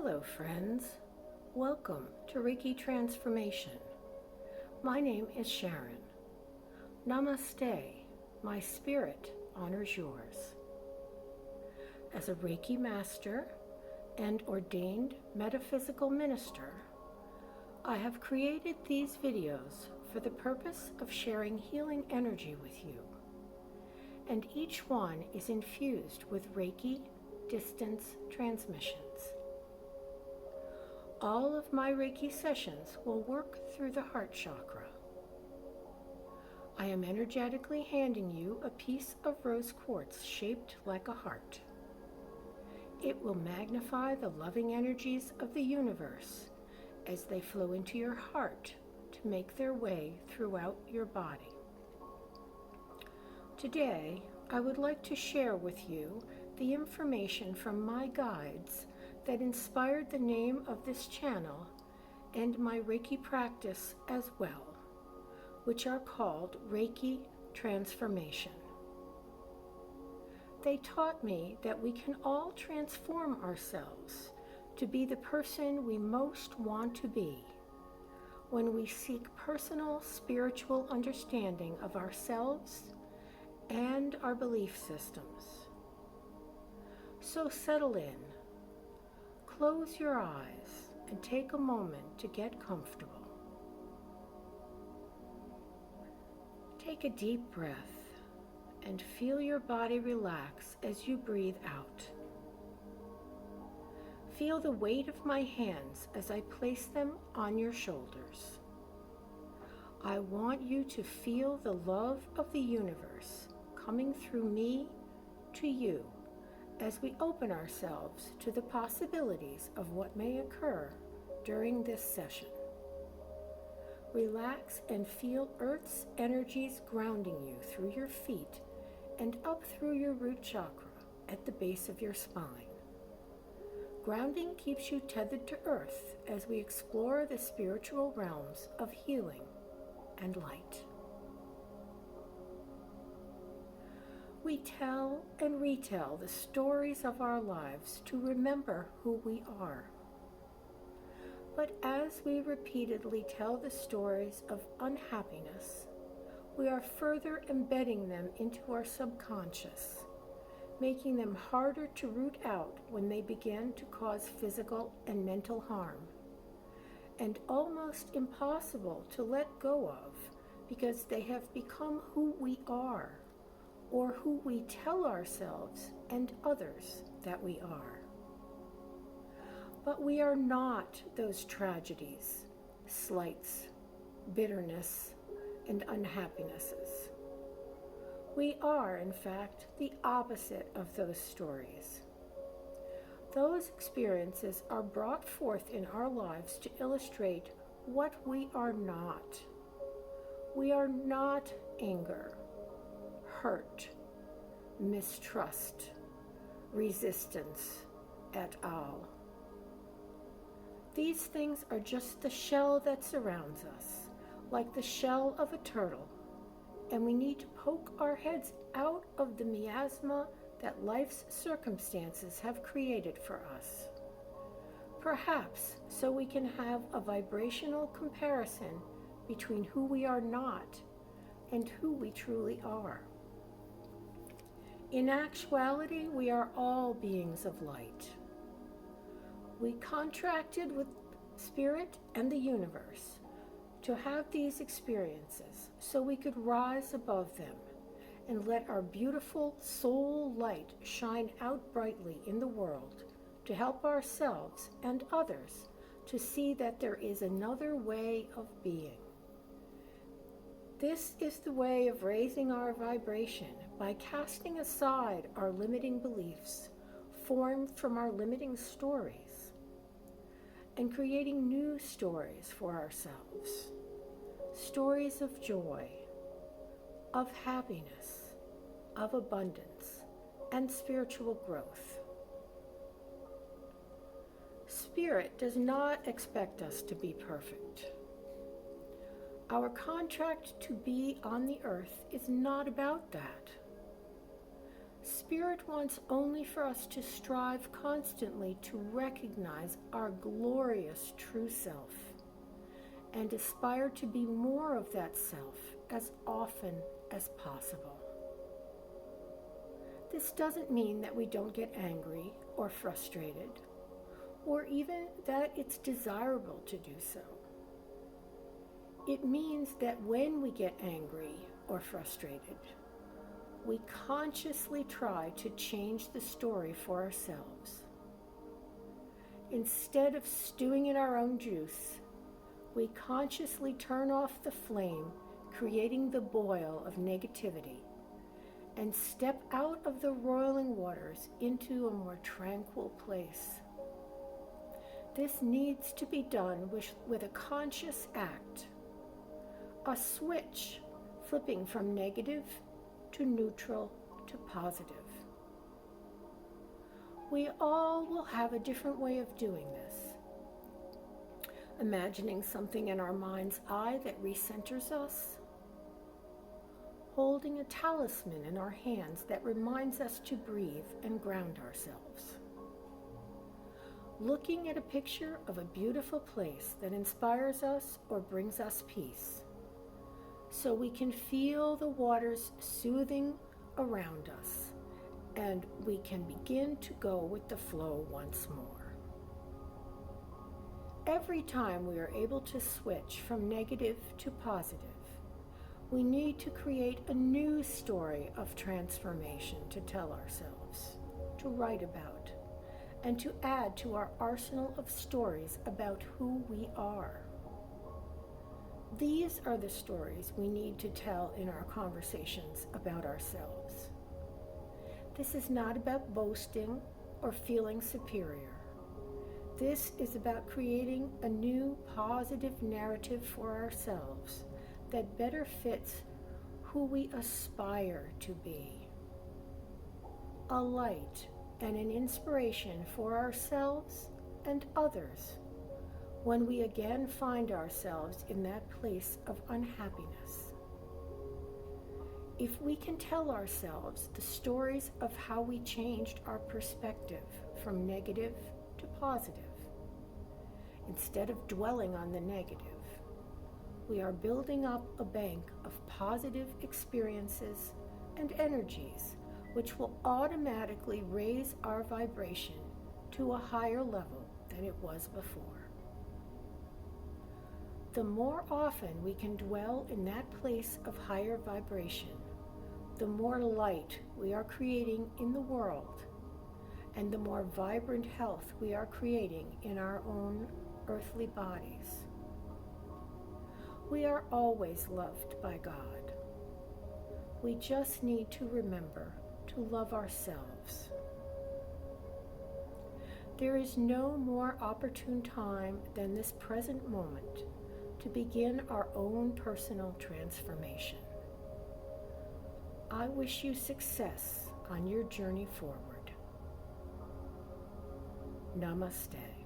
Hello friends, welcome to Reiki Transformation. My name is Sharon. Namaste, my spirit honors yours. As a Reiki master and ordained metaphysical minister, I have created these videos for the purpose of sharing healing energy with you, and each one is infused with Reiki distance transmissions. All of my Reiki sessions will work through the heart chakra. I am energetically handing you a piece of rose quartz shaped like a heart. It will magnify the loving energies of the universe as they flow into your heart to make their way throughout your body. Today, I would like to share with you the information from my guides that inspired the name of this channel and my Reiki practice as well, which are called Reiki Transformation. They taught me that we can all transform ourselves to be the person we most want to be when we seek personal spiritual understanding of ourselves and our belief systems. So settle in. Close your eyes and take a moment to get comfortable. Take a deep breath and feel your body relax as you breathe out. Feel the weight of my hands as I place them on your shoulders. I want you to feel the love of the universe coming through me to you as we open ourselves to the possibilities of what may occur during this session. Relax and feel Earth's energies grounding you through your feet and up through your root chakra at the base of your spine. Grounding keeps you tethered to Earth as we explore the spiritual realms of healing and light. We tell and retell the stories of our lives to remember who we are. But as we repeatedly tell the stories of unhappiness, we are further embedding them into our subconscious, making them harder to root out when they begin to cause physical and mental harm, and almost impossible to let go of because they have become who we are, or who we tell ourselves and others that we are. But we are not those tragedies, slights, bitterness, and unhappinesses. We are, in fact, the opposite of those stories. Those experiences are brought forth in our lives to illustrate what we are not. We are not anger, hurt, mistrust, resistance at all. These things are just the shell that surrounds us, like the shell of a turtle, and we need to poke our heads out of the miasma that life's circumstances have created for us. Perhaps so we can have a vibrational comparison between who we are not and who we truly are. In actuality, we are all beings of light. We contracted with Spirit and the universe to have these experiences so we could rise above them and let our beautiful soul light shine out brightly in the world to help ourselves and others to see that there is another way of being. This is the way of raising our vibration by casting aside our limiting beliefs formed from our limiting stories and creating new stories for ourselves. Stories of joy, of happiness, of abundance, and spiritual growth. Spirit does not expect us to be perfect. Our contract to be on the earth is not about that. Spirit wants only for us to strive constantly to recognize our glorious true self and aspire to be more of that self as often as possible. This doesn't mean that we don't get angry or frustrated, or even that it's desirable to do so. It means that when we get angry or frustrated, we consciously try to change the story for ourselves. Instead of stewing in our own juice, we consciously turn off the flame, creating the boil of negativity, and step out of the roiling waters into a more tranquil place. This needs to be done with a conscious act, a switch flipping from negative to neutral to positive. We all will have a different way of doing this. Imagining something in our mind's eye that recenters us. Holding a talisman in our hands that reminds us to breathe and ground ourselves. Looking at a picture of a beautiful place that inspires us or brings us peace, so we can feel the waters soothing around us, and we can begin to go with the flow once more. Every time we are able to switch from negative to positive, we need to create a new story of transformation to tell ourselves, to write about, and to add to our arsenal of stories about who we are. These are the stories we need to tell in our conversations about ourselves. This is not about boasting or feeling superior. This is about creating a new positive narrative for ourselves that better fits who we aspire to be. A light and an inspiration for ourselves and others when we again find ourselves in that place of unhappiness. If we can tell ourselves the stories of how we changed our perspective from negative to positive, instead of dwelling on the negative, we are building up a bank of positive experiences and energies which will automatically raise our vibration to a higher level than it was before. The more often we can dwell in that place of higher vibration, the more light we are creating in the world, and the more vibrant health we are creating in our own earthly bodies. We are always loved by God. We just need to remember to love ourselves. There is no more opportune time than this present moment to begin our own personal transformation. I wish you success on your journey forward. Namaste.